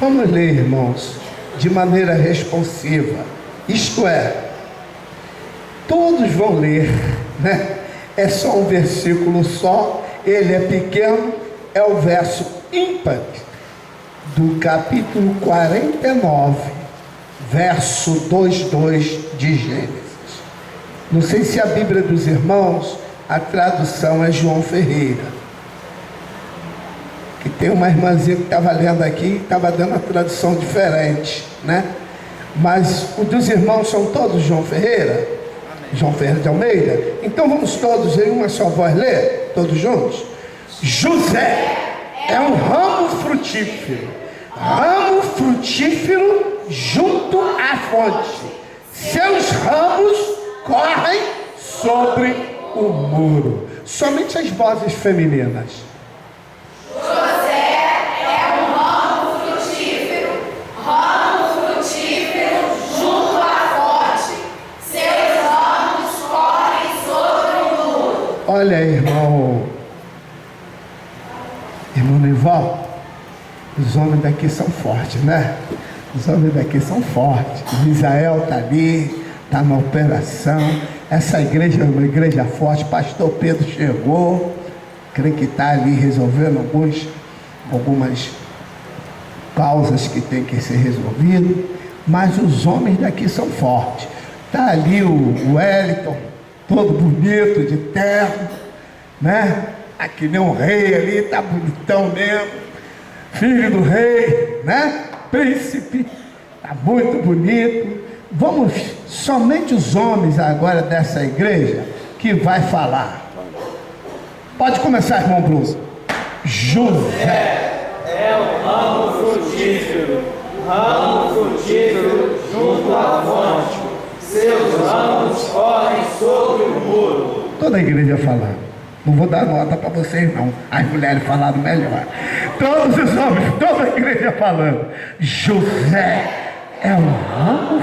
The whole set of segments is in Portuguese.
Vamos ler, irmãos, de maneira responsiva. Isto é, todos vão ler, né? É só um versículo só, ele é pequeno, é o verso ímpar do capítulo 49, verso 2:2 de Gênesis. Não sei se a Bíblia dos irmãos, a tradução é João Ferreira, que tem uma irmãzinha que estava lendo aqui, estava dando a tradução diferente, né? Mas os dos irmãos são todos João Ferreira? Amém. João Ferreira de Almeida? Então vamos todos em uma só voz ler, todos juntos. José é um ramo frutífero junto à fonte. Seus ramos correm sobre o muro. Somente as vozes femininas. Olha, irmão Nival, os homens daqui são fortes, né? Os homens daqui são fortes. O Israel está ali, está na operação. Essa igreja é uma igreja forte. Pastor Pedro chegou, creio que está ali resolvendo algumas causas que tem que ser resolvidas. Mas os homens daqui são fortes. Está ali o Wellington, todo bonito, de terno, né? Aqui nem um rei ali, tá bonitão mesmo, filho do rei, né? Príncipe, tá muito bonito. Vamos, somente os homens agora dessa igreja que vai falar. Pode começar, irmão Bruce. José é um ramo frutífero junto à fonte. Seus ramos correm sobre o muro. Toda a igreja falando. Não vou dar nota para vocês não. As mulheres falaram melhor. Todos os homens, toda a igreja falando. José é um ramo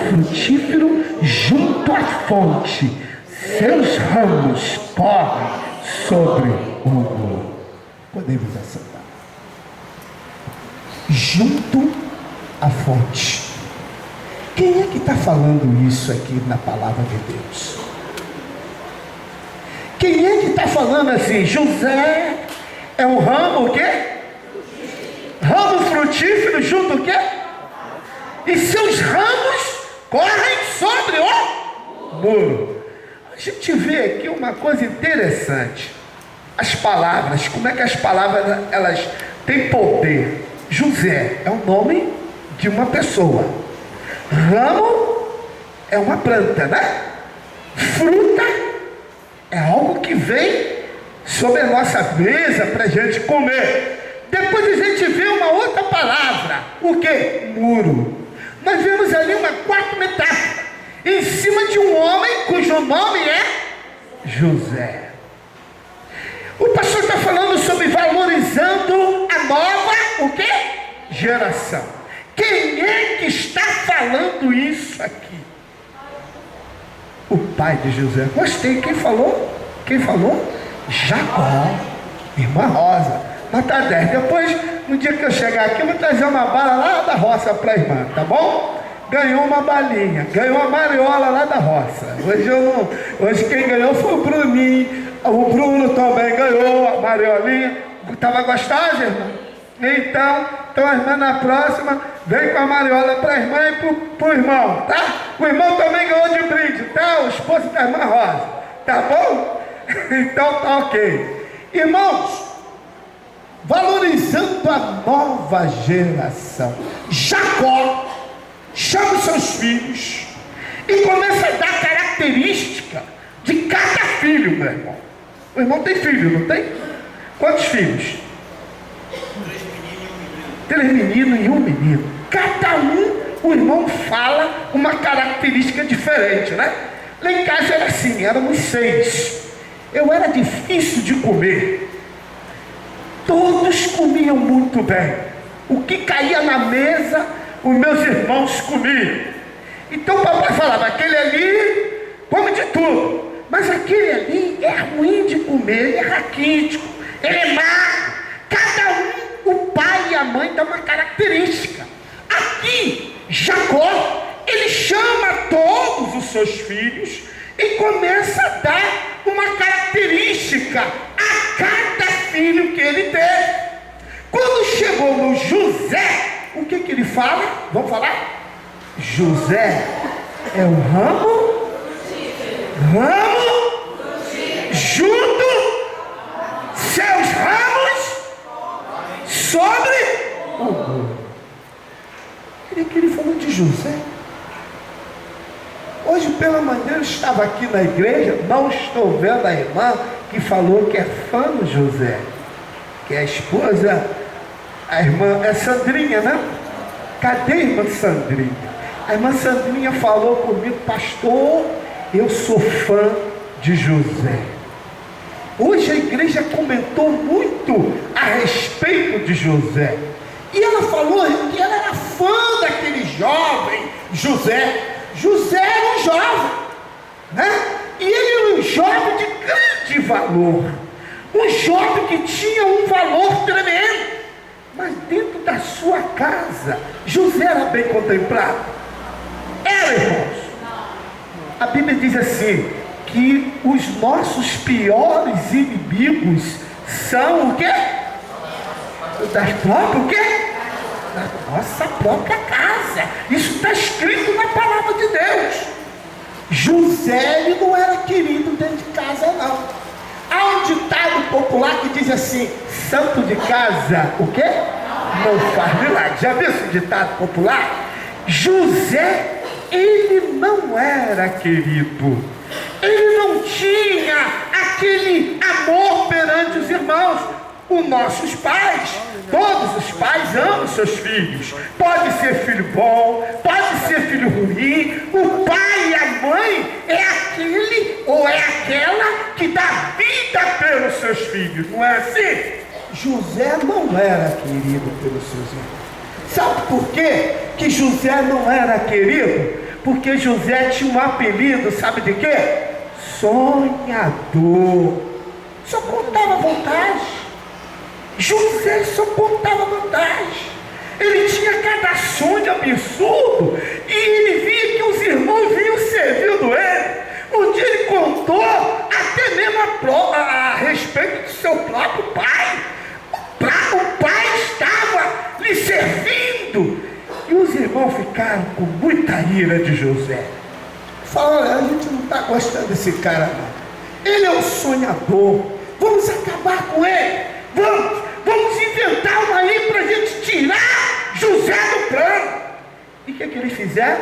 frutífero junto à fonte. Seus ramos correm sobre o muro. Podemos assentar. Junto à fonte. Quem é que está falando isso aqui na palavra de Deus? Quem é que está falando assim? José é um ramo o quê? Ramo frutífero junto o quê? E seus ramos correm sobre o muro. A gente vê aqui uma coisa interessante. As palavras, como é que as palavras elas têm poder? José é o nome de uma pessoa. Ramo é uma planta, né? Fruta é algo que vem sobre a nossa mesa para a gente comer. Depois a gente vê uma outra palavra. O que? Muro. Nós vemos ali uma quarta metáfora. Em cima de um homem cujo nome é José. O pastor está falando sobre valorizando a nova, o que? Geração. Quem é que está falando isso aqui? O pai de José. Gostei. Quem falou? Jacó. Irmã Rosa. Nota 10. Depois, no dia que eu chegar aqui, eu vou trazer uma bala lá da roça para a irmã, tá bom? Ganhou uma balinha. Ganhou uma mariola lá da roça. Hoje quem ganhou foi o Bruninho. O Bruno também ganhou a mariolinha. Estava gostosa, irmã? Então a irmã na próxima vem com a mariola para a irmã e para o irmão, tá? O irmão também ganhou de brinde, tá? O esposo da irmã Rosa, tá bom? Então tá ok. Irmãos, valorizando a nova geração. Jacó chama os seus filhos e começa a dar característica de cada filho, meu irmão. O irmão tem filho, não tem? Quantos filhos? 3 meninos e um menino. Cada um, o irmão fala uma característica diferente, né? Lá em casa era assim, éramos 6. Eu era difícil de comer. Todos comiam muito bem. O que caía na mesa, os meus irmãos comiam. Então o papai falava, aquele ali come de tudo. Mas aquele ali é ruim de comer, ele é raquítico, ele é magro. Cada um, o pai a mãe dá uma característica. Aqui, Jacó, ele chama todos os seus filhos e começa a dar uma característica a cada filho que ele teve. Quando chegou no José, o que ele fala? Vamos falar? José é o ramo junto seus ramos sobre o mundo. Queria que ele falou de José. Hoje pela manhã eu estava aqui na igreja, não estou vendo a irmã que falou que é fã do José, que é a esposa, a irmã é Sandrinha, né? Cadê a irmã Sandrinha? A irmã Sandrinha falou comigo, pastor, eu sou fã de José. Hoje a igreja comentou muito a respeito de José. E ela falou que ela era fã daquele jovem José. José era um jovem, né? E ele era um jovem de grande valor. Um jovem que tinha um valor tremendo. Mas dentro da sua casa, José era bem contemplado. Era, irmãos. A Bíblia diz assim, que os nossos piores inimigos são o quê? Das próprias o quê? Da nossa própria casa. Isso está escrito na palavra de Deus. José, ele não era querido dentro de casa, não. Há um ditado popular que diz assim, santo de casa, o quê? Não faz milagre. Já viu esse ditado popular? José, ele não era querido. Ele não tinha aquele amor perante os irmãos. Os nossos pais, todos os pais amam seus filhos. Pode ser filho bom, pode ser filho ruim. O pai e a mãe é aquele ou é aquela que dá vida pelos seus filhos, não é assim? José não era querido pelos seus irmãos. Sabe por quê que José não era querido? Porque José tinha um apelido, sabe de quê? Sonhador. Só contava vantagem. José só contava vantagem. Ele tinha cada sonho absurdo. E ele via que os irmãos vinham servindo ele. Um dia ele contou até mesmo a respeito do seu próprio pai. O pai estava lhe servindo. E os irmãos ficaram com muita ira de José. Falaram, a gente não está gostando desse cara não. Ele é um sonhador. Vamos acabar com ele. Vamos inventar uma aí para a gente tirar José do plano. E o que eles fizeram?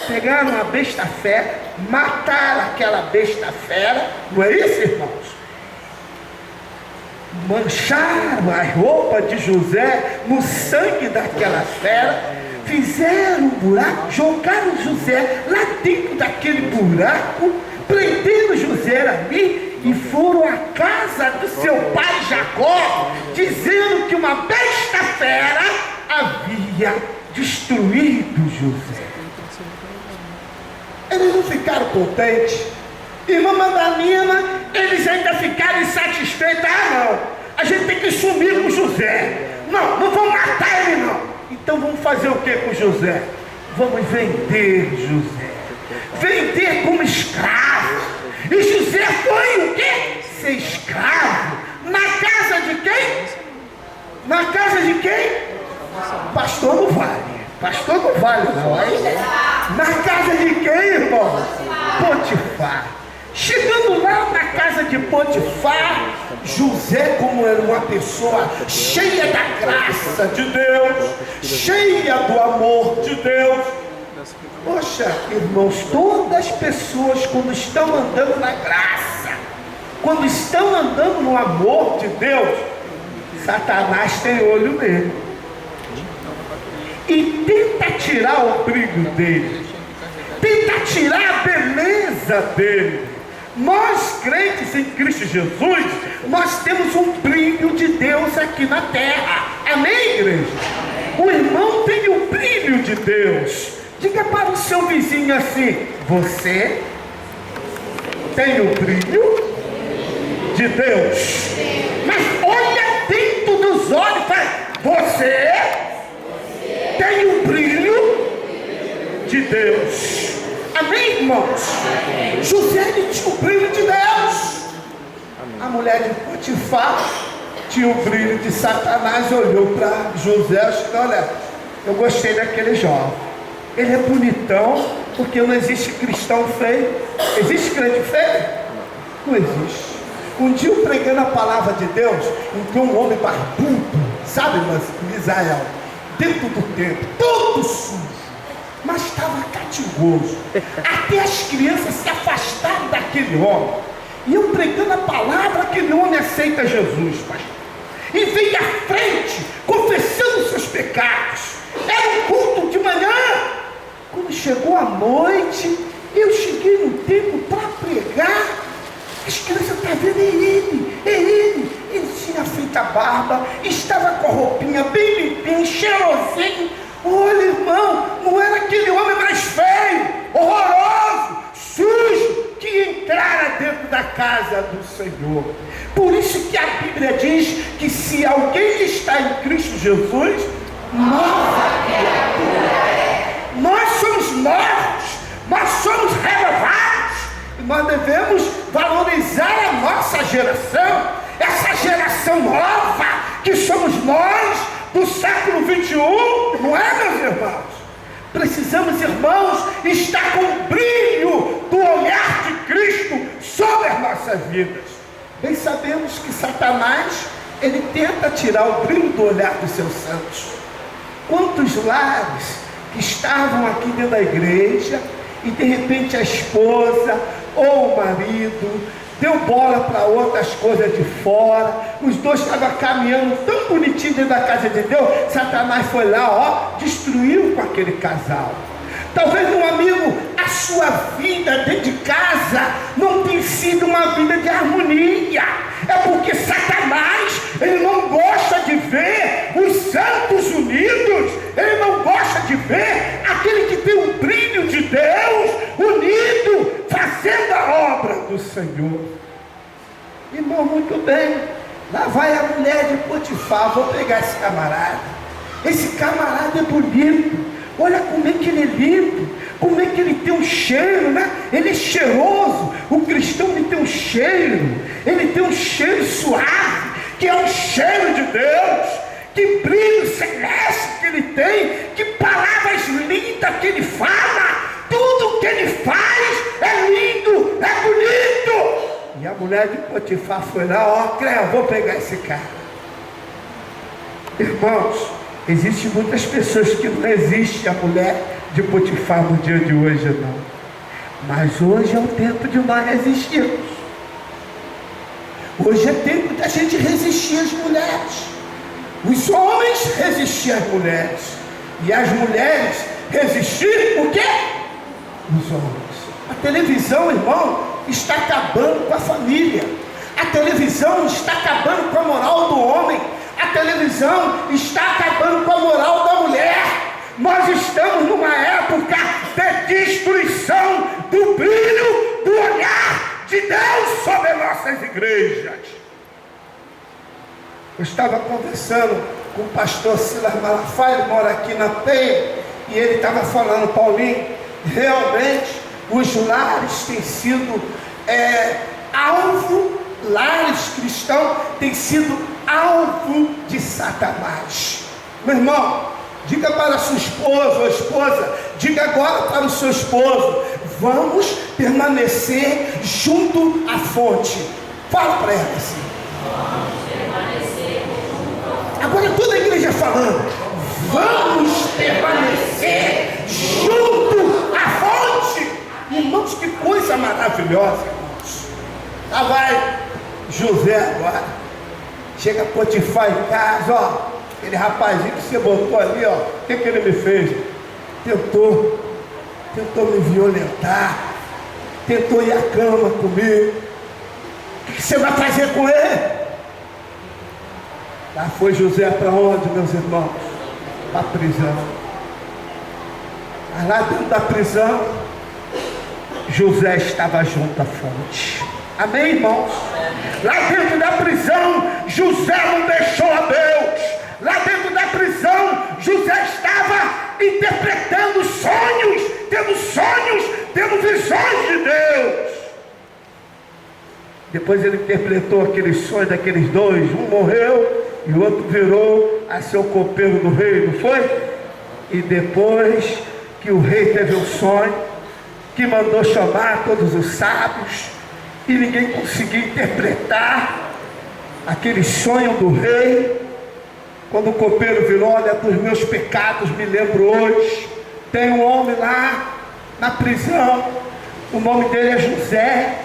Pegaram uma besta fera, mataram aquela besta fera, não é isso, irmãos? Mancharam a roupa de José no sangue daquela fera, fizeram um buraco, jogaram José lá dentro daquele buraco, prenderam José ali e foram à casa do seu pai Jacó, dizendo que uma besta fera havia destruído José. Eles não ficaram contentes. Irmã Madalena, eles ainda ficaram insatisfeitos. Ah não, a gente tem que sumir com José. Não vamos matar ele não. Então vamos fazer o que com José? Vamos vender José. Vender como escravo. E José foi o quê? Ser escravo. Na casa de quem? Na casa de quem? Pastor não vale. Pastor não vale não. Aí, na casa de quem, irmão? Potifar. Chegando lá na casa de Potifar, José, como era uma pessoa cheia da graça de Deus, cheia do amor de Deus. Poxa, irmãos, todas as pessoas quando estão andando na graça, quando estão andando no amor de Deus, Satanás tem olho nele e tenta tirar o brilho dele, tenta tirar a beleza dele. Nós, crentes em Cristo Jesus, nós temos um brilho de Deus aqui na terra. Amém, igreja? O irmão tem o brilho de Deus. Diga para o seu vizinho assim: você tem o brilho de Deus. Mas olha dentro dos olhos, pai. Você tem o brilho de Deus. Amém, irmãos? José tinha o brilho de Deus. A mulher de Potifar tinha o brilho de Satanás. Olhou para José e disse: olha, eu gostei daquele jovem. Ele é bonitão, porque não existe cristão feio. Existe crente feio? Não existe. Um dia eu pregando a palavra de Deus, entrou um homem barbudo, sabe, irmãs, Israel, dentro do templo, todo sujo, mas estava cativoso. Até as crianças se afastaram daquele homem. E eu pregando a palavra, aquele homem aceita Jesus, pastor. E veio à frente, confessando os seus pecados. Era um culto de manhã. Quando chegou a noite, eu cheguei no templo para pregar. As crianças estavam vendo, é ele. Ele tinha feito a barba, estava com a roupinha bem limpinha, cheirosinho. Olha, irmão, não era aquele homem mais feio, horroroso, sujo, que entrara dentro da casa do Senhor. Por isso que a Bíblia diz que se alguém está em Cristo Jesus, nova criatura é. Nós somos novos, nós somos renovados. E nós devemos valorizar a nossa geração, essa geração nova, que somos nós, do século 21, não é, meus irmãos? Precisamos, irmãos, estar com o brilho do olhar de Cristo sobre as nossas vidas. Bem sabemos que Satanás, ele tenta tirar o brilho do olhar dos seus santos. Quantos lares que estavam aqui dentro da igreja e de repente a esposa ou o marido deu bola para outras coisas de fora, os dois estavam caminhando tão bonitinho dentro da casa de Deus, Satanás foi lá, destruiu com aquele casal. Talvez, meu amigo, a sua vida dentro de casa não tem sido uma vida de harmonia. É porque Satanás, ele não gosta de ver os santos unidos, ele não gosta de ver aquele que tem o brilho de Deus unido, fazendo a obra do Senhor. Irmão, muito bem, lá vai a mulher de Potifar. Vou pegar esse camarada. Esse camarada é bonito. Olha como é que ele é lindo, como é que ele tem um cheiro, né? Ele é cheiroso. O cristão, ele tem um cheiro, ele tem um cheiro suave, que é um cheiro de Deus. Que brilho celeste que ele tem, que palavras lindas que ele fala. Tudo que ele faz é lindo, é bonito. E a mulher de Potifar foi lá, vou pegar esse cara. Irmãos, existem muitas pessoas que não existe a mulher de Potifar no dia de hoje, não. Mas hoje é o tempo de nós resistirmos. Hoje é tempo da gente resistir às mulheres. Os homens resistir às mulheres. E as mulheres resistir o quê? Os homens. A televisão, irmão, está acabando com a família. A televisão está acabando com a moral do homem. A televisão está acabando com a moral da mulher. Nós estamos numa época de destruição do brilho do olhar de Deus sobre nossas igrejas. Eu estava conversando com o pastor Silas Malafaia, ele mora aqui na Penha, e ele estava falando, Paulinho, realmente os lares têm sido alvo, lares cristãos têm sido alvo de Satanás. Meu irmão, diga para a sua esposa ou esposa, diga agora para o seu esposo, vamos permanecer junto à fonte. Fala para ela assim. Vamos permanecer junto. Agora toda a igreja falando, vamos permanecer junto à fonte. Irmãos, que coisa maravilhosa, irmãos. Lá vai José agora. Chega Potifar em casa, aquele rapazinho que você botou ali, o que ele me fez? Tentou me violentar, tentou ir à cama comigo. O que você vai fazer com ele? Lá foi José para onde, meus irmãos? Para a prisão. Mas lá dentro da prisão, José estava junto à fonte. Amém, irmãos? Lá dentro da prisão, José não deixou a Deus. Lá dentro prisão, José estava interpretando sonhos, tendo visões de Deus. Depois ele interpretou aqueles sonhos daqueles dois, um morreu e o outro virou a ser o copeiro do rei, não foi? E depois que o rei teve um sonho, que mandou chamar todos os sábios, e ninguém conseguia interpretar aquele sonho do rei, quando o copeiro virou: olha, dos meus pecados me lembro hoje, tem um homem lá na prisão, o nome dele é José,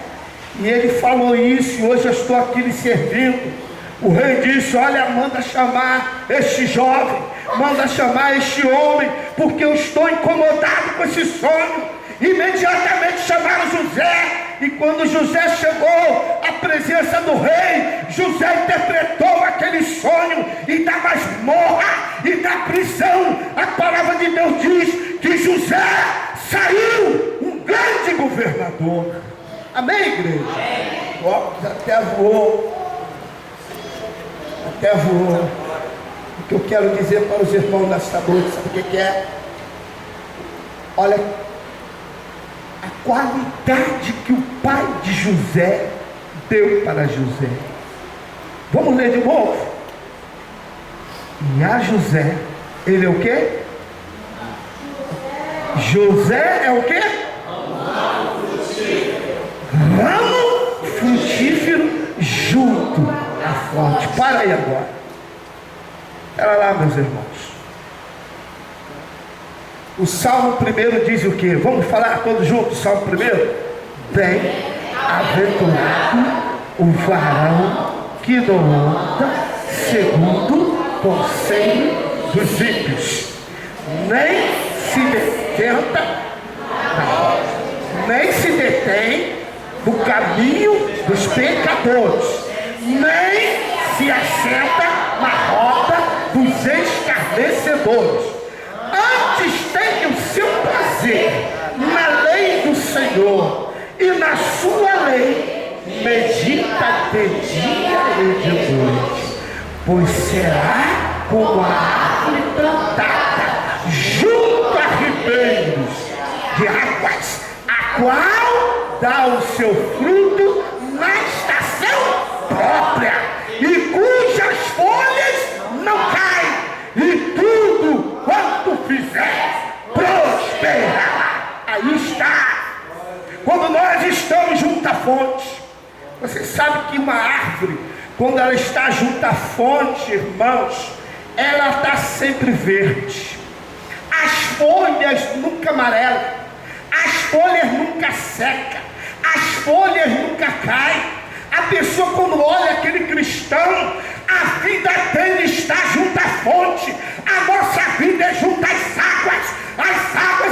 e ele falou isso, e hoje eu estou aqui lhe servindo. O rei disse: olha, manda chamar este jovem, manda chamar este homem, porque eu estou incomodado com esse sonho. Imediatamente chamaram José, e quando José chegou à presença do rei, José interpretou aquele sonho, e da masmorra e da prisão, a palavra de Deus diz que José saiu um grande governador. Amém, igreja? Ó, até voou. O que eu quero dizer para os irmãos nesta noite, sabe o que é? Olha a qualidade que o pai de José deu para José. Vamos ler de novo. E a José, ele é o quê? José é o quê? Ramo frutífero junto à fonte. Para aí agora. Espera lá, meus irmãos. O Salmo 1 diz o quê? Vamos falar todos juntos, Salmo 1? Bem-aventurado o varão que não anda segundo o conselho dos ímpios, nem se detém no caminho dos pecadores, nem se assenta na roda dos escarnecedores. Antes tem o seu prazer na lei do Senhor, e na sua lei medita de dia e de noite, pois será como a árvore plantada junto a ribeiros de águas, a qual dá o seu fruto na estação própria, e cujas folhas não caem, e tudo quanto fizer prosperará. Aí está. Quando nós estamos junto à fonte, você sabe que uma árvore, quando ela está junto à fonte, irmãos, ela está sempre verde. As folhas nunca amarelam, as folhas nunca secam, as folhas nunca caem. A pessoa, quando olha aquele cristão, a vida dele está junto à fonte. A nossa vida é junto às águas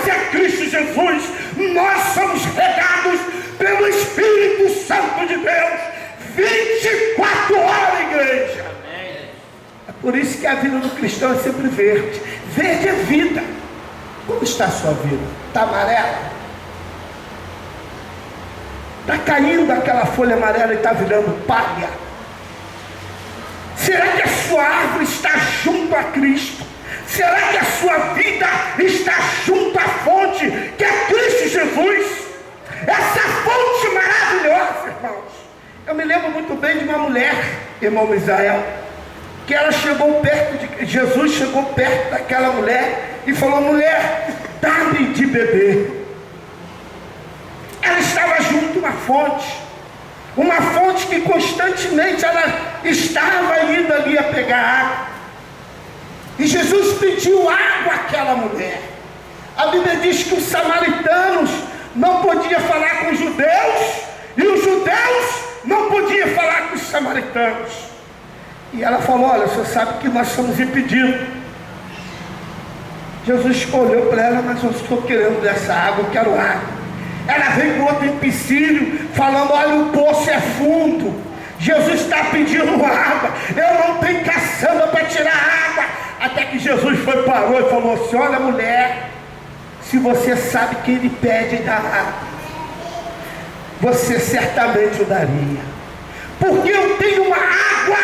é Cristo Jesus. Nós somos regados pelo Espírito Santo de Deus 24 horas, igreja. É por isso que a vida do cristão é sempre verde. Verde é vida. Como está a sua vida? Está amarela? Está caindo aquela folha amarela e está virando palha? Será que a sua árvore está junto a Cristo? Será que a sua vida está junto à fonte, que é Cristo Jesus? Essa fonte maravilhosa, irmãos. Eu me lembro muito bem de uma mulher, irmão Israel, que ela chegou perto de Jesus, chegou perto daquela mulher e falou: mulher, dá-me de beber. Ela estava junto a uma fonte que constantemente ela estava indo ali a pegar água. E Jesus pediu água àquela mulher. A Bíblia diz que os samaritanos não podiam falar com os judeus, e os judeus não podiam falar com os samaritanos. E ela falou: olha, você sabe que nós somos impedidos. Jesus olhou para ela: mas eu estou querendo dessa água, eu quero água. Ela veio com outro empecilho, falando: olha, o poço é fundo, Jesus está pedindo água, eu não tenho caçamba para tirar água. Até que Jesus parou e falou assim: olha, mulher, se você sabe que ele pede da água, você certamente o daria, porque eu tenho uma água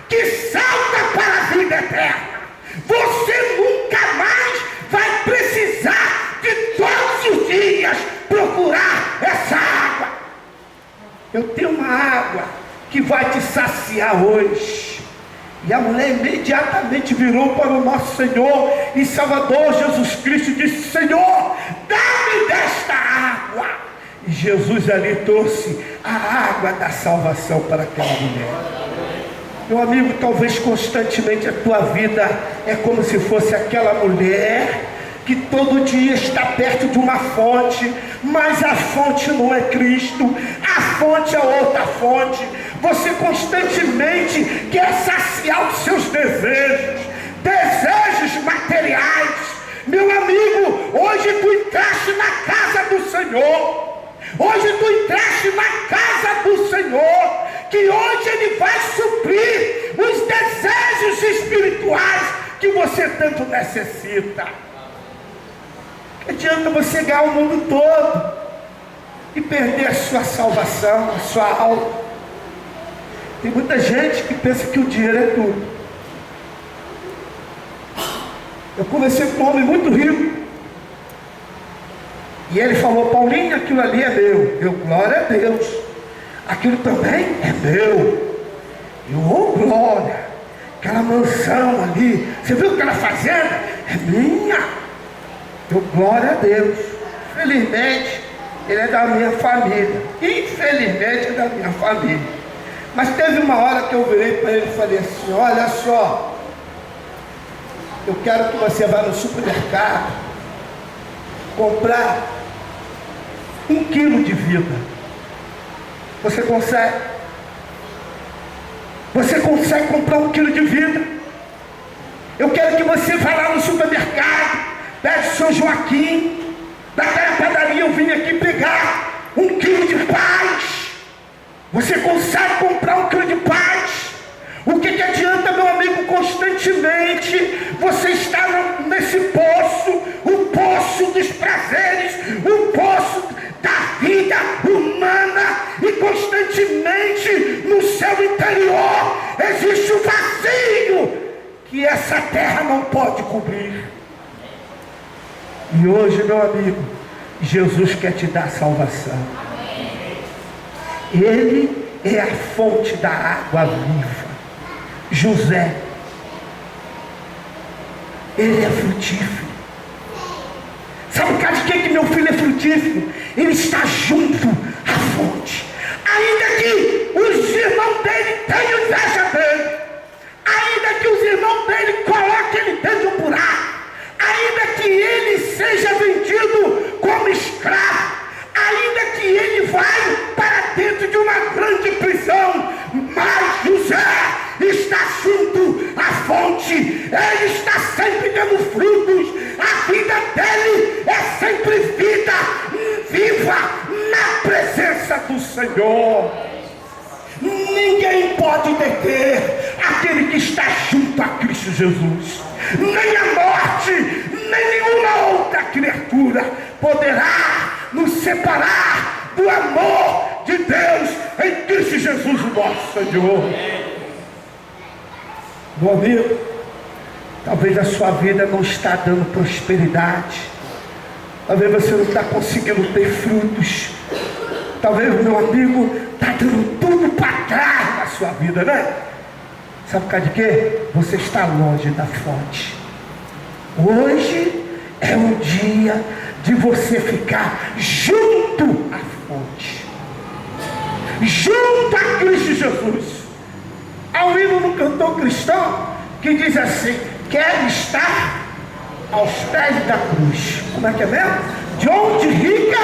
que salta para a vida eterna. Você nunca mais vai precisar de todos os dias procurar essa água. Eu tenho uma água que vai te saciar hoje. E a mulher imediatamente virou para o nosso Senhor e Salvador Jesus Cristo e disse: Senhor, dá-me desta água. E Jesus ali trouxe a água da salvação para aquela mulher. Meu amigo, talvez constantemente a tua vida é como se fosse aquela mulher que todo dia está perto de uma fonte, mas a fonte não é Cristo, a fonte é outra fonte. Você constantemente quer saciar os seus desejos materiais. Meu amigo, hoje tu entraste na casa do Senhor, hoje tu entraste na casa do Senhor, que hoje Ele vai suprir os desejos espirituais que você tanto necessita. Não adianta você ganhar o mundo todo e perder a sua salvação, a sua alma. Tem muita gente que pensa que o dinheiro é tudo. Eu conversei com um homem muito rico, e ele falou: Paulinho, aquilo ali é meu. Eu: glória a Deus. Aquilo também é meu. Eu: oh, glória. Aquela mansão ali, você viu aquela fazenda? É minha. Eu: glória a Deus. Felizmente ele é da minha família. Infelizmente é da minha família. Mas teve uma hora que eu virei para ele e falei assim: olha só, eu quero que você vá no supermercado comprar 1 quilo de vida. Você consegue? Você consegue comprar 1 quilo de vida? Eu quero que você vá lá no supermercado, pede o seu Joaquim, daquela padaria eu vim aqui pegar 1 quilo de paz. Você consegue comprar 1 quilo de paz? O que adianta, meu amigo, constantemente você estar nesse poço, o poço dos prazeres, o poço da vida humana, e constantemente no seu interior existe um vazio que essa terra não pode cobrir. E hoje, meu amigo, Jesus quer te dar salvação. Ele é a fonte da água viva. José, ele é frutífero. Sabe por causa de que meu filho é frutífero? Ele está junto à fonte. Ainda que os irmãos dele tenham inveja dele, ainda que os irmãos dele coloquem ele dentro de um buraco, ainda que ele seja vendido como escravo, ainda que ele vai para dentro de uma grande prisão, mas José está junto à fonte. Ele está sempre dando frutos. A vida dele é sempre vida viva na presença do Senhor. Ninguém pode deter aquele que está junto a Cristo Jesus. Nem a morte, nem nenhuma outra criatura poderá nos separar do amor de Deus em Cristo Jesus, o nosso Senhor. Meu amigo, talvez a sua vida não está dando prosperidade, talvez você não está conseguindo ter frutos, talvez, meu amigo, está dando tudo para trás na sua vida, né? Sabe por causa de quê? Você está longe da fonte. Hoje é o dia de você ficar junto à fonte, junto a Cristo Jesus. Há um hino no cantor cristão que diz assim: quero estar aos pés da cruz. Como é que é mesmo? De onde rica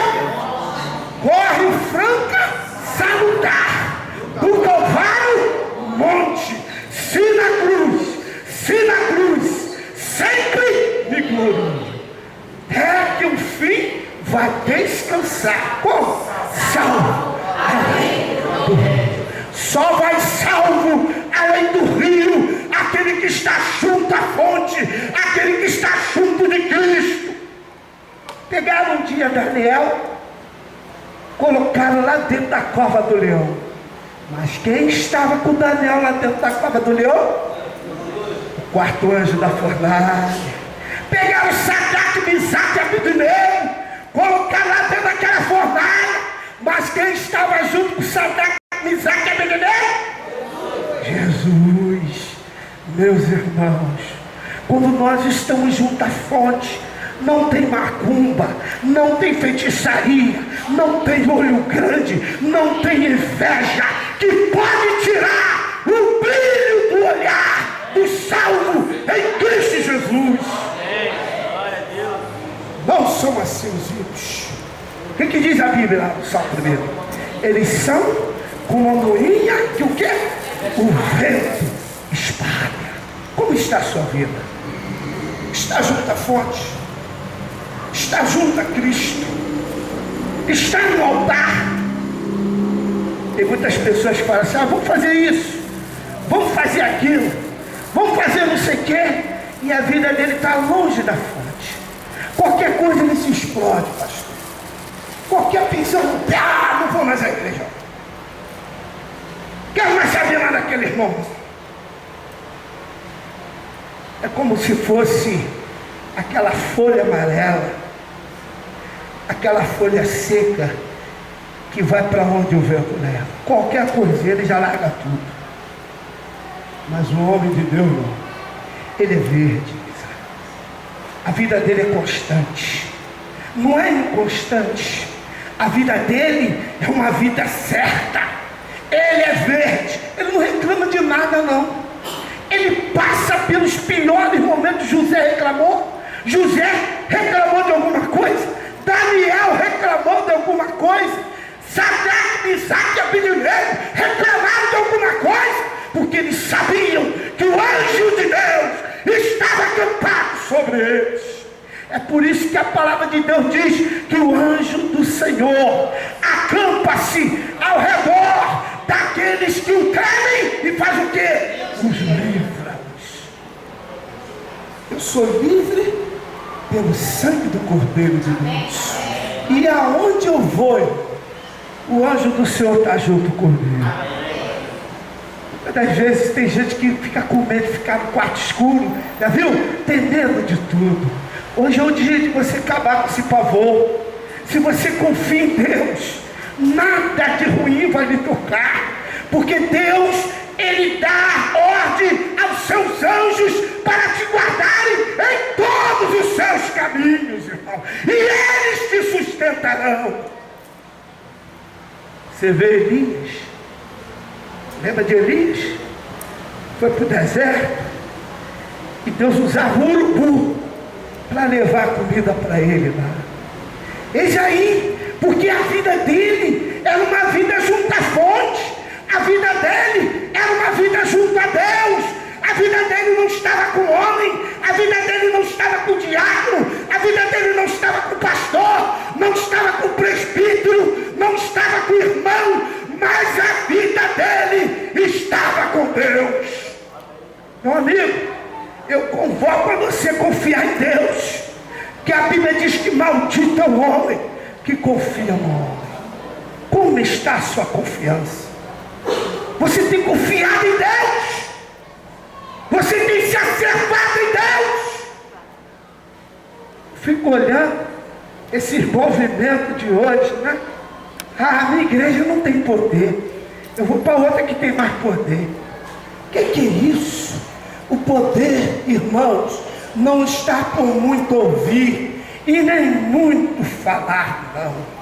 corre franca salutar, do Calvário monte, se na cruz sempre me glorio. É que o fim vai descansar. Como? Salvo além do rio. Só vai salvo além do rio aquele que está junto à fonte, aquele que está junto de Cristo. Pegaram um dia Daniel, colocaram lá dentro da cova do leão. Mas quem estava com Daniel lá dentro da cova do leão? quarto anjo da fornalha. Pegaram Sadraque, Misaque e Abednego, colocaram lá dentro daquela fornalha. Mas quem estava junto com Sadraque, Misaque e Abednego? Jesus. Meus irmãos, quando nós estamos junto à fonte, não tem macumba, não tem feitiçaria, não tem olho grande, não tem inveja que pode tirar o brilho do olhar do salvo em Cristo Jesus. Não são assim os ímpios. O que diz a Bíblia lá no Salmo 1? Eles são como a moinha que o quê? O vento espalha. Como está a sua vida? Está junto à fonte? Está junto a Cristo? Está no altar? Tem muitas pessoas que falam assim: vamos fazer isso, vamos fazer aquilo, vamos fazer não sei o quê, e a vida dele está longe da fonte. Qualquer coisa ele se explode, pastor. Qualquer pensão, não vou mais à igreja, quero mais saber nada daquele irmão. É como se fosse aquela folha amarela, aquela folha seca que vai para onde o vento leva. Qualquer coisa ele já larga tudo. Mas o homem de Deus não. Ele é verde. A vida dele é constante. Não é inconstante. A vida dele é uma vida certa. Ele é verde. Ele não reclama de nada, não. Ele passa pelos piores momentos. José reclamou. José reclamou de alguma coisa. Daniel reclamou de alguma coisa. Sadraque, Misaque e Abednego reclamaram de alguma coisa, porque eles sabiam que o anjo de Deus estava acampado sobre eles. É por isso que a palavra de Deus diz que o anjo do Senhor acampa-se ao redor daqueles que o temem e faz o quê? Os livra. Eu sou livre pelo sangue do Cordeiro de Deus. E aonde eu vou, o anjo do Senhor está junto comigo. Muitas vezes tem gente que fica com medo de ficar no quarto escuro, já viu? Tem medo de tudo. Hoje é o dia de você acabar com esse pavor. Se você confia em Deus, nada de ruim vai lhe tocar, porque Deus, Ele dá ordem aos seus anjos para te guardarem em todos os seus caminhos, irmão, e eles te sustentarão. Você vê Elias? Lembra de Elias? Foi para o deserto e Deus usava o urubu para levar comida para ele lá. Eis aí, porque a vida dele era uma vida junto à fonte, a vida dele era uma vida junto a Deus. A vida dele não estava com o homem, a vida dele não estava com o diácono, a vida dele não estava com o pastor, não estava com o presbítero, não estava com o irmão, mas a vida dele estava com Deus. Meu amigo, eu convoco a você confiar em Deus, que a Bíblia diz que maldito é o homem que confia no homem. Como está a sua confiança? Você tem confiado em Deus? Você tem se acertado em Deus? Fico olhando esse movimento de hoje, né? A minha igreja não tem poder, eu vou para outra que tem mais poder. O que é isso? O poder, irmãos, não está por muito ouvir e nem muito falar, não.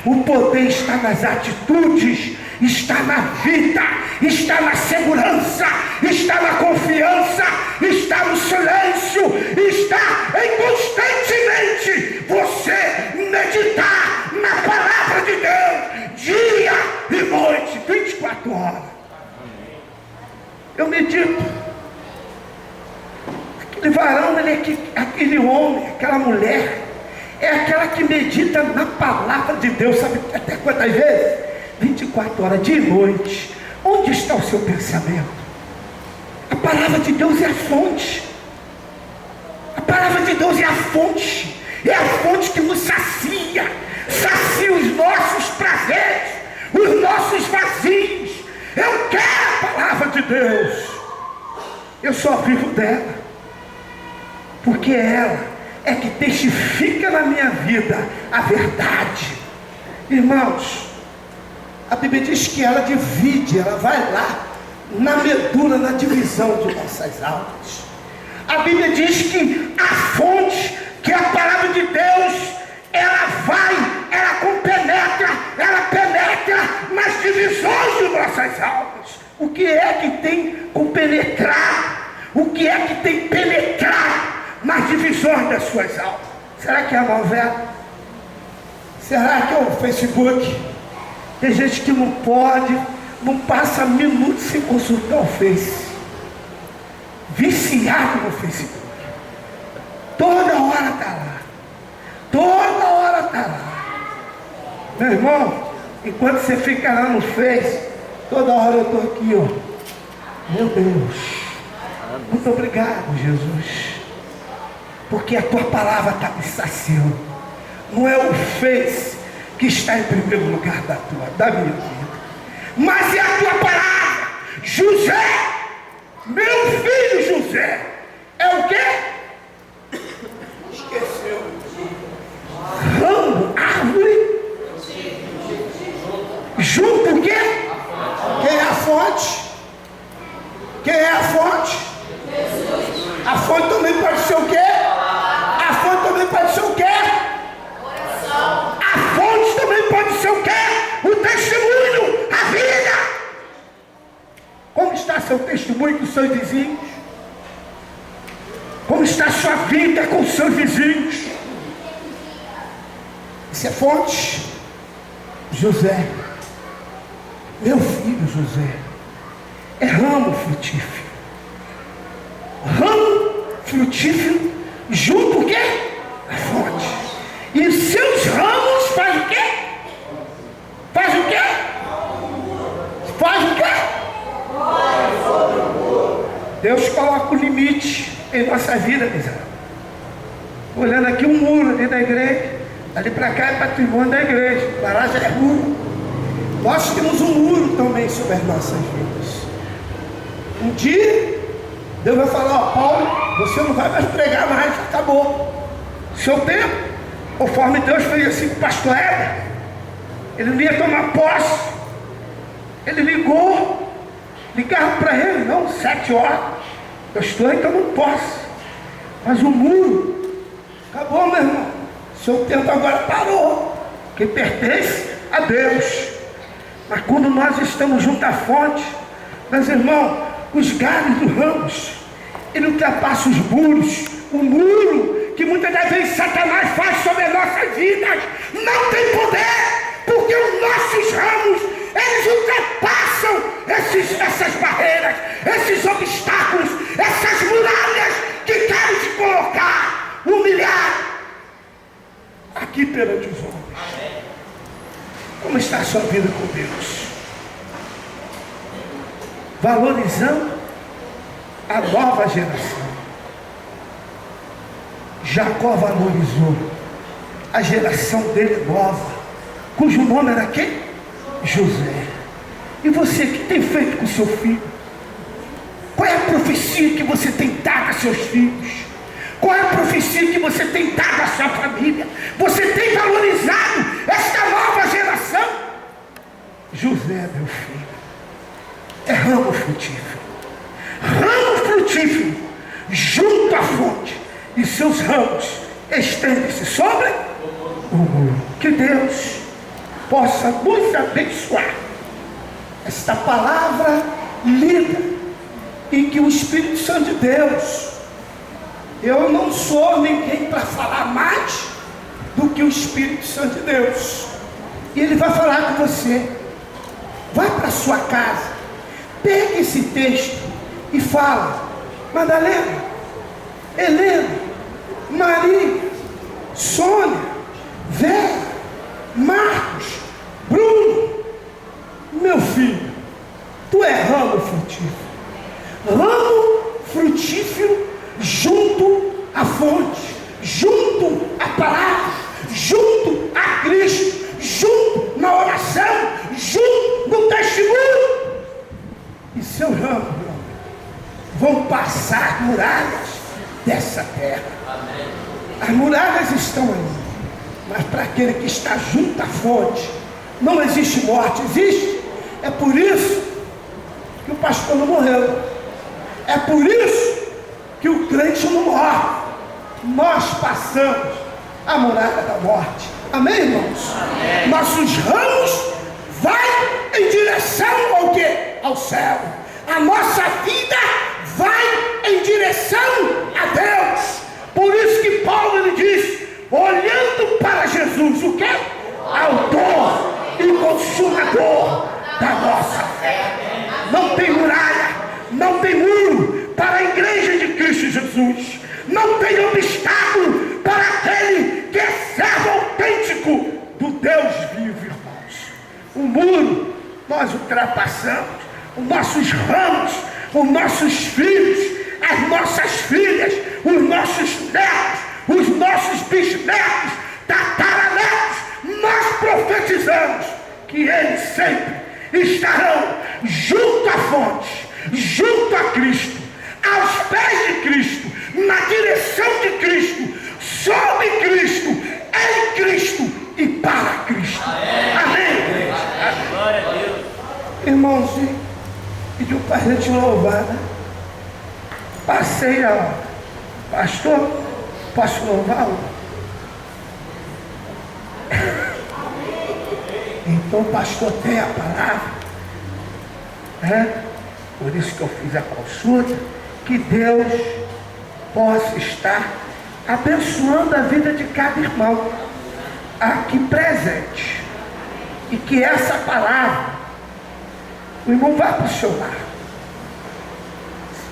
O poder está nas atitudes, está na vida, está na segurança, está na confiança, está no silêncio, está em constantemente você meditar na palavra de Deus, dia e noite, 24 horas. Eu medito. Aquele varão, aquele homem, aquela mulher, é aquela que medita na palavra de Deus, sabe até quantas vezes? 24 horas, de noite. Onde está o seu pensamento? A palavra de Deus é a fonte. A palavra de Deus é a fonte. É a fonte que nos sacia os nossos prazeres, os nossos vazios. Eu quero a palavra de Deus. Eu só vivo dela. porque ela é que testifica na minha vida a verdade. Irmãos, a Bíblia diz que ela divide, ela vai lá na medula, na divisão de nossas almas. A Bíblia diz que a fonte, que é a palavra de Deus, ela penetra nas divisões de nossas almas. O que é que tem compenetrado? O que é que tem penetrado nas divisões das suas almas? Será que é a novela? Será que é o Facebook? Tem gente que não pode, não passa minutos sem consultar o Face. Viciado no Facebook. Toda hora está lá. Toda hora está lá. Meu irmão, enquanto você fica lá no Face, toda hora eu estou aqui, ó. Meu Deus. Muito obrigado, Jesus. Porque a tua palavra está me saciando. Não é o Face que está em primeiro lugar da minha vida, mas é a tua palavra. José, meu filho José, é o quê? Esqueceu. Ramo, árvore, junto o quê? Quem é a fonte? Quem é a fonte? A fonte também pode ser o quê? A fonte também pode ser o quê? A fonte também pode ser o quê? O testemunho, a vida. Como está seu testemunho com os seus vizinhos? Como está a sua vida com os seus vizinhos? Isso é fonte. José, meu filho José, é ramo frutífero. Ramo frutífero junto o quê? A fonte. E seus ramos faz o quê? Faz o quê? Faz o quê? Deus coloca o limite em nossa vida, meus irmãos. Olhando aqui um muro ali da igreja, ali para cá é patrimônio da igreja, para lá já é muro. Nós temos um muro também sobre as nossas vidas. Um dia Deus vai falar: ó, Paulo, você não vai mais pregar mais, acabou. Seu tempo, conforme Deus fez assim com o pastor Éder, ele não ia tomar posse. Ele ligaram para ele, não, 7 horas. Eu estou aí tomando posse. Mas o muro acabou, meu irmão. Seu tempo agora parou, que pertence a Deus. Mas quando nós estamos junto à fonte, meus irmãos, os galhos dos ramos, ele ultrapassa os muros. O muro que muitas das vezes Satanás faz sobre as nossas vidas não tem poder, porque os nossos ramos, eles ultrapassam essas barreiras, esses obstáculos, essas muralhas que querem te colocar, humilhar aqui perante os homens. Como está a sua vida com Deus? Valorizando a nova geração. Jacó valorizou a geração dele nova, cujo nome era quem? José. E você, o que tem feito com seu filho? Qual é a profecia que você tem dado a seus filhos? Qual é a profecia que você tem dado à sua família? Você tem valorizado esta nova geração? José, meu filho, é ramo frutífero. Ramo frutífero junto à fonte, e seus ramos estendem-se sobre o muro. Que Deus possa nos abençoar. Esta palavra lida, em que o Espírito Santo de Deus, eu não sou ninguém para falar mais do que o Espírito Santo de Deus, e Ele vai falar com você. Vai para a sua casa, pega esse texto e fala: Madalena, Helena, Maria, Sônia, Vera, Marcos, Bruno, meu filho, tu é ramo frutífero. Ramo frutífero junto à fonte, junto à palavra, junto a Cristo, junto na oração, junto no testemunho. E seus ramos, vão passar muralhas, dessa terra. As muralhas estão aí, mas para aquele que está junto à fonte, não existe morte, existe. É por isso que o pastor não morreu. É por isso que o crente não morre. Nós passamos a muralha da morte. Amém, irmãos? Amém. Nossos ramos vai em direção ao quê? Ao céu. A nossa vida vai em direção a Deus. Por isso que Paulo ele diz, olhando para Jesus, o quê? Autor e consumador da nossa fé. Não tem muralha, não tem muro para a igreja de Cristo Jesus. Não tem obstáculo para aquele que é servo autêntico do Deus vivo, irmãos. O muro nós ultrapassamos. Os nossos ramos, os nossos filhos, as nossas filhas, os nossos netos, os nossos bisnetos, tataranetos, nós profetizamos que eles sempre estarão junto à fonte, junto a Cristo, aos pés de Cristo, na direção de Cristo, sobre Cristo, em Cristo e para Cristo. Amém? Glória a Deus. Irmãozinho, pediu para a gente louvar, né? Passei a pastor, posso louvá-lo? Então o pastor tem a palavra, né? Por isso que eu fiz a consulta, que Deus possa estar abençoando a vida de cada irmão aqui presente, e que essa palavra, o irmão vá para o seu lar.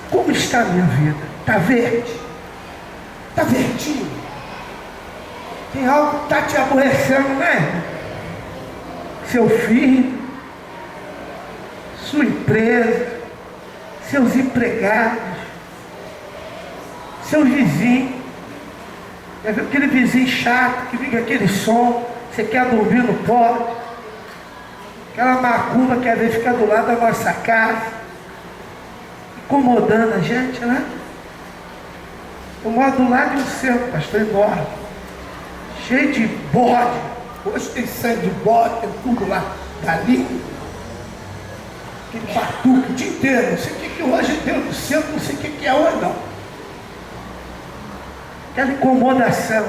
Como está a minha vida? Está verde? Está verdinho? Tem algo que está te aborrecendo, né? Seu filho, sua empresa, seus empregados, seus vizinhos. Aquele vizinho chato que liga aquele som, você quer dormir, não pode. Aquela macumba que às vezes fica do lado da nossa casa, incomodando a gente, né? Eu moro do lado de um centro, pastor, enorme, cheio de bode. Hoje tem sangue de bode, tem tudo lá, galinha, aquele batuque o dia inteiro. Não sei o que hoje tem no centro, não sei o que é hoje, não. Aquela incomodação.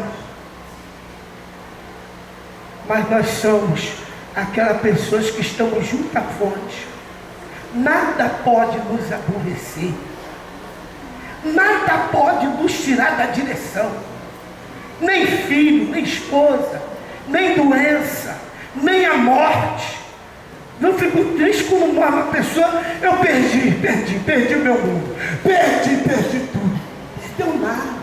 Mas nós somos aquelas pessoas que estamos junto à fonte. Nada pode nos aborrecer. Nada pode nos tirar da direção. Nem filho, nem esposa, nem doença, nem a morte. Não fico triste quando morre uma pessoa. Eu perdi o meu mundo. Perdi tudo. Não deu nada.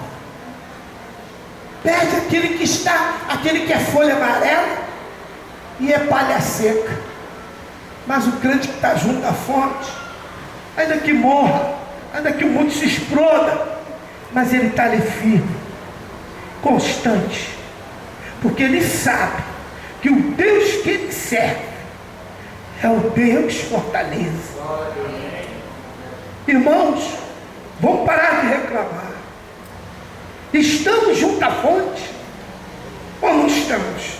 Perde aquele que é folha amarela e é palha seca. Mas o crente que está junto à fonte, ainda que morra, ainda que o mundo se exploda, mas ele está ali firme, constante, porque ele sabe que o Deus que ele serve é o Deus fortaleza. Irmãos, vamos parar de reclamar. Estamos junto à fonte ou não estamos?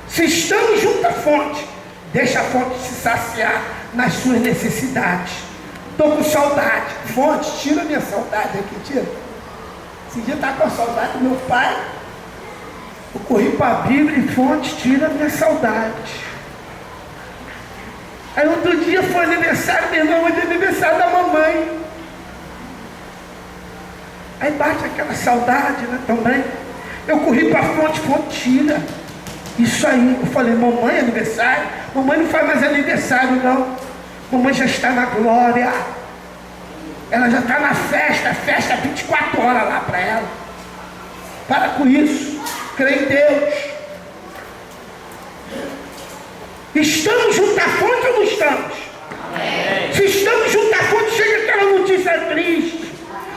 Se estamos junto à fonte, deixa a fonte se saciar nas suas necessidades. Estou com saudade. Fonte, tira a minha saudade aqui, tira. Esse dia está com a saudade do meu pai. Eu corri para a Bíblia e fonte, tira a minha saudade. Aí outro dia foi aniversário, meu irmão, hoje é aniversário da mamãe. Aí bate aquela saudade, né, também. Eu corri para a fonte, tira. Isso aí, eu falei, mamãe, aniversário? Mamãe não faz mais aniversário, não. Mamãe já está na glória. Ela já está na festa 24 horas lá para ela. Para com isso, crê em Deus. Estamos junto à fonte ou não estamos? Amém. Se estamos junto à fonte, chega aquela notícia triste.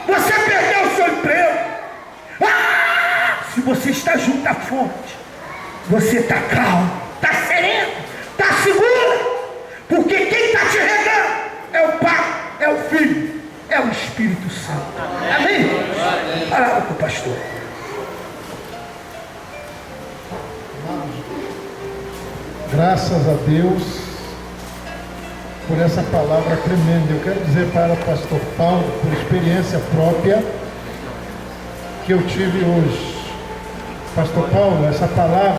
Você perdeu o seu emprego. Se você está junto à fonte, você está calmo, está sereno, está seguro. Porque quem está te regando é o Pai, é o Filho, é o Espírito Santo. Amém? palavra para o pastor. Graças a Deus por essa palavra tremenda. Eu quero dizer para o pastor Paulo, por experiência própria, que eu tive hoje. Pastor Paulo, essa palavra